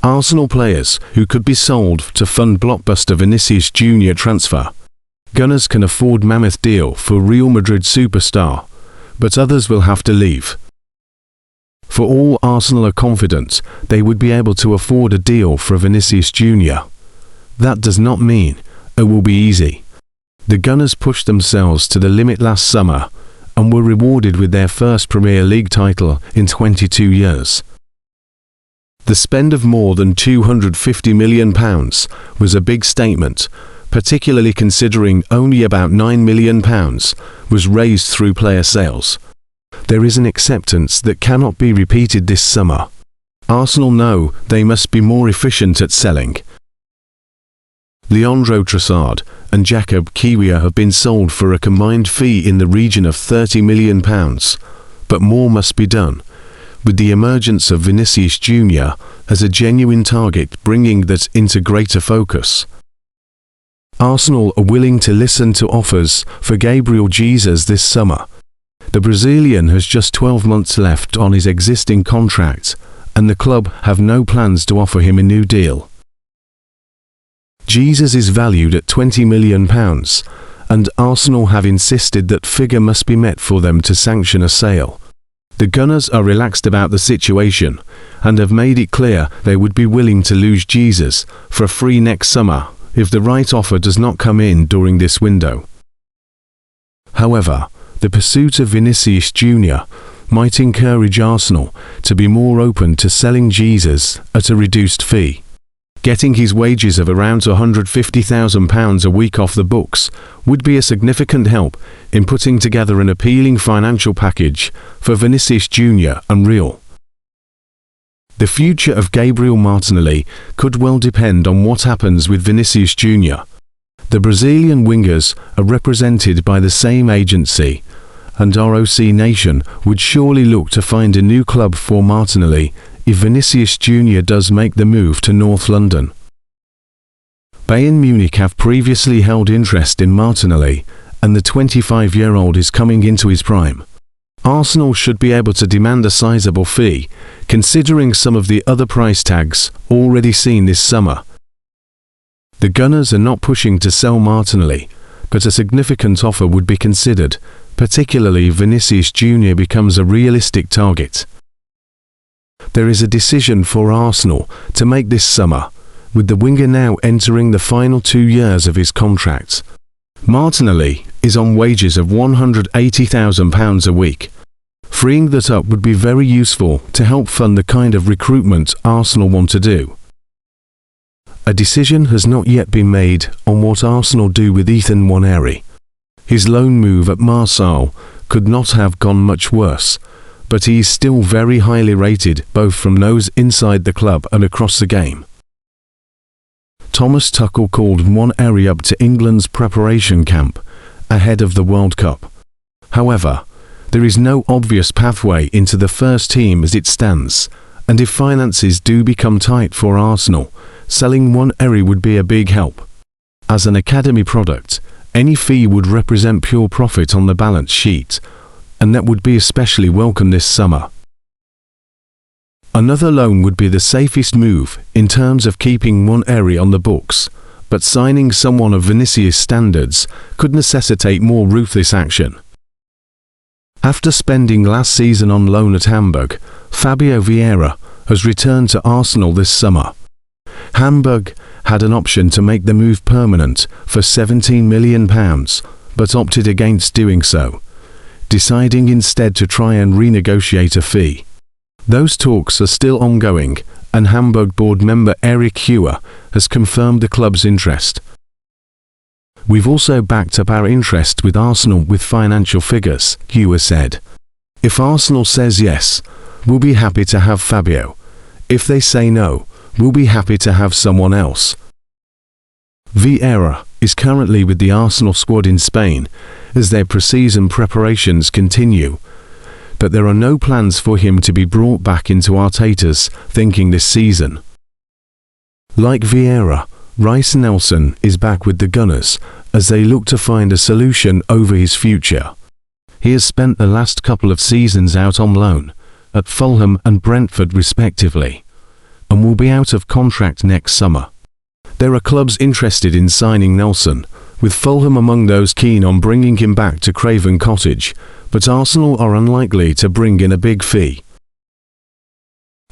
Arsenal players who could be sold to fund blockbuster Vinicius Jr transfer. Gunners can afford mammoth deal for Real Madrid superstar, but others will have to leave. For all Arsenal are confident they would be able to afford a deal for Vinicius Jr. That does not mean it will be easy. The Gunners pushed themselves to the limit last summer and were rewarded with their first Premier League title in 22 years. The spend of more than £250 million was a big statement, particularly considering only about £9 million was raised through player sales. There is an acceptance that cannot be repeated this summer. Arsenal know they must be more efficient at selling. Leandro Trossard and Jakub Kiwior have been sold for a combined fee in the region of £30 million, but more must be done, with the emergence of Vinicius Jr as a genuine target bringing that into greater focus. Arsenal are willing to listen to offers for Gabriel Jesus this summer. The Brazilian has just 12 months left on his existing contract, and the club have no plans to offer him a new deal. Jesus is valued at £20 million, and Arsenal have insisted that figure must be met for them to sanction a sale. The Gunners are relaxed about the situation, and have made it clear they would be willing to lose Jesus for free next summer if the right offer does not come in during this window. However, the pursuit of Vinicius Jr might encourage Arsenal to be more open to selling Jesus at a reduced fee. Getting his wages of around £150,000 a week off the books would be a significant help in putting together an appealing financial package for Vinicius Jr and Real. The future of Gabriel Martinelli could well depend on what happens with Vinicius Jr. The Brazilian wingers are represented by the same agency, and ROC Nation would surely look to find a new club for Martinelli if Vinicius Jr does make the move to North London. Bayern Munich have previously held interest in Martinelli, and the 25-year-old is coming into his prime. Arsenal should be able to demand a sizable fee, considering some of the other price tags already seen this summer. The Gunners are not pushing to sell Martinelli, but a significant offer would be considered, particularly if Vinicius Jr becomes a realistic target. There is a decision for Arsenal to make this summer, with the winger now entering the final 2 years of his contract. Martinelli is on wages of £180,000 a week. Freeing that up would be very useful to help fund the kind of recruitment Arsenal want to do. A decision has not yet been made on what Arsenal do with Ethan Nwaneri. His loan move at Marseille could not have gone much worse, but he is still very highly rated both from those inside the club and across the game. Thomas Tuchel called Nwaneri up to England's preparation camp ahead of the World Cup. However, there is no obvious pathway into the first team as it stands, and if finances do become tight for Arsenal, selling Nwaneri would be a big help. As an academy product, any fee would represent pure profit on the balance sheet, and that would be especially welcome this summer. Another loan would be the safest move in terms of keeping Nwaneri on the books, but signing someone of Vinicius standards could necessitate more ruthless action. After spending last season on loan at Hamburg, Fabio Vieira has returned to Arsenal this summer. Hamburg had an option to make the move permanent for £17 million, but opted against doing so, deciding instead to try and renegotiate a fee. Those talks are still ongoing, and Hamburg board member Eric Hewer has confirmed the club's interest. We've also backed up our interest with Arsenal with financial figures, Hewer said. If Arsenal says yes, we'll be happy to have Fabio. If they say no, we'll be happy to have someone else. Vieira is currently with the Arsenal squad in Spain as their pre-season preparations continue, but there are no plans for him to be brought back into Arteta's thinking this season. Like Vieira, Reiss Nelson is back with the Gunners as they look to find a solution over his future. He has spent the last couple of seasons out on loan, at Fulham and Brentford respectively, and will be out of contract next summer. There are clubs interested in signing Nelson, with Fulham among those keen on bringing him back to Craven Cottage, but Arsenal are unlikely to bring in a big fee.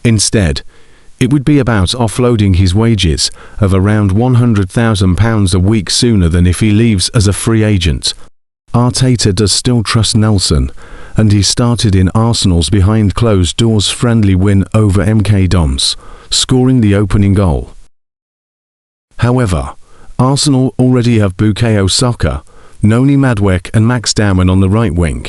Instead, it would be about offloading his wages of around £100,000 a week sooner than if he leaves as a free agent. Arteta does still trust Nelson, and he started in Arsenal's behind-closed-doors friendly win over MK Dons, scoring the opening goal. However, Arsenal already have Bukayosaka, Noni Madueke and Max Dowman on the right wing.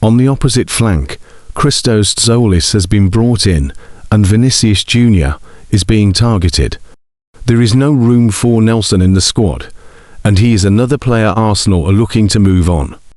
On the opposite flank, Christos Zolis has been brought in, and Vinicius Jr is being targeted. There is no room for Nelson in the squad, and he is another player Arsenal are looking to move on.